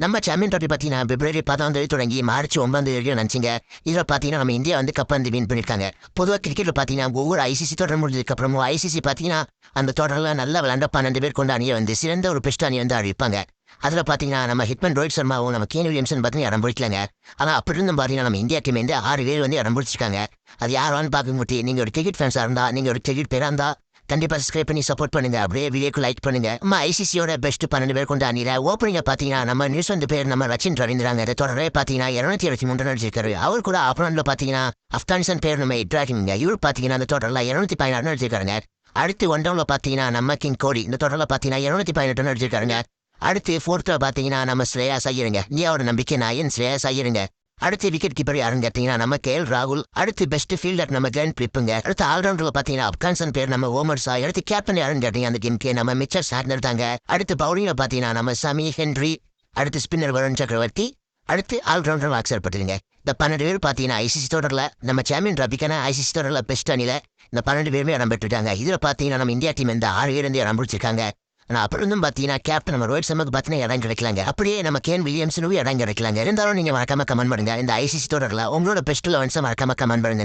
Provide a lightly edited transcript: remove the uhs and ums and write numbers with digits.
நம்ம champion trophy பார்த்தீங்கன்னா பிப்ரவரி 10 தொடங்கி மார்ச் 9 வரைக்கும் நினச்சிங்க. இதில் பார்த்தீங்கன்னா நம்ம இந்தியா வந்து கப் வந்து வின் பண்ணியிருக்காங்க. பொதுவாக கிரிக்கெட்டில் பார்த்தீங்கன்னா ஒவ்வொரு ஐசிசி தொடர் முடிஞ்சதுக்கப்புறமும் ஐசிசி பார்த்தீங்கன்னா அந்த தொடரில் நல்லா விளாண்ட 12 பேர் கொண்ட அணியை வந்து சிறந்த ஒரு பெஸ்ட் அணி வந்து அறிவிப்பாங்க. அதில் பார்த்தீங்கன்னா நம்ம ஹிட்மன் ரோஹித் சர்மாவும் நம்ம கேன் வில்லியம்சன் பார்த்தீங்கன்னா இடம் பிடிக்கலாங்க. ஆனால் அப்படி இருந்தும் பார்த்தீங்கன்னா நம்ம இந்தியா டீம் வந்து 6 பேர் வந்து இடம் பிடிச்சிருக்காங்க. அது யாரான்னு பார்க்கும்போது நீங்கள் ஒரு கிரிக்கெட் ஃபேன்ஸாக இருந்தால் நீங்கள் ஒரு கிரிக்கெட் பேராக இருந்தால் கண்டிப்பா சப்ஸ்கிரைப் பண்ணி சப்போர்ட் பண்ணுங்க. அப்படியே வீடியோக்கு லைக் பண்ணுங்க. நம்ம ஐசிசியோட பெஸ்ட் 12 பேர் கொண்ட அணியில ஓப்பனிங்க பாத்தீங்கன்னா நம்ம நியூஸ் வந்து பேர் நம்ம ரச்சின் ரவீந்திராங்க. இதை தொடரே பாத்தீங்கன்னா 223 ரன் அடிச்சிருக்காரு. அவர் கூட ஆப்பனண்ட்ல பாத்தீங்கன்னா ஆப்கானிஸ்தான் பேர் நம்ம இப்ராஹிம்ங்க. இவர் பாத்தீங்கன்னா அந்த தொடர்ல 216 ரன் அடிச்சிருக்காருங்க. அடுத்து ஒன் டவுன்ல பாத்தீங்கன்னா நம்ம கிங் கோடி இந்த தொடர்ல பாத்தீங்கன்னா 218 ரன் அடிச்சிருக்காருங்க. அடுத்து ஃபோர்த்ல பாத்தீங்கன்னா நம்ம ஸ்ரேயாஸ் ஐயருங்க. இந்தியாவோட நம்பிக்கை நாயன் ஸ்ரேயாஸ் ஐயருங்க. அடுத்து விக்கெட் கீப்பர் யாருன்னு கேட்டீங்கன்னா நம்ம கேஎல் ராகுல். அடுத்து பெஸ்ட் ஃபீல்டர் நம்ம கிளென் பிரிப்புங்க. அடுத்து ஆல்ரவுண்டர்ல பாத்தீங்கன்னா ஆப்கானிஸ்தான் பேர் நம்ம ஓமர் ஷா. அடுத்து கேப்டன் யாருன்னு கேட்டீங்க அந்த டீமுக்கு நம்ம மிச்சர் சார்ந்தர் தாங்க. அடுத்து பவுலிங்ல பாத்தீங்கன்னா நம்ம சமி ஹென்ரி. அடுத்து ஸ்பின்னர் வருண் சக்கரவர்த்தி. அடுத்து ஆல்ரவுண்டர் அக்சர் பட்டேலுங்க. இந்த 12 பேர் பாத்தீங்கன்னா ஐசிசி தொடர்ல நம்ம சாம்பியன் டிராபிக்கான ஐசிசி தொடர்ல பெஸ்ட் அணில இந்த 12 பேருமே இடம் பெற்றுட்டாங்க. இதுல பாத்தீங்கன்னா நம்ம இந்தியா டீம் இந்த 6 பேர் வந்து இடம் பிடிச்சிருக்காங்க. ஆனா அப்புறம் இருந்தும் பாத்தீங்கன்னா கேப்டன் நம்ம ரோஹித் சர்மாக்கு பாத்தீங்கன்னா இடம் கிடைக்கலாங்க. அப்படியே நம்ம கேன் வில்லியம்சனும் இடம் கிடைக்கலாங்க. இருந்தாலும் நீங்க மறக்காம கமெண்ட் பண்ணுங்க. இந்த ஐசிசி தொடர்ல உங்களோட பெஸ்ட் 11 மறக்காம கமெண்ட் பண்ணுங்க.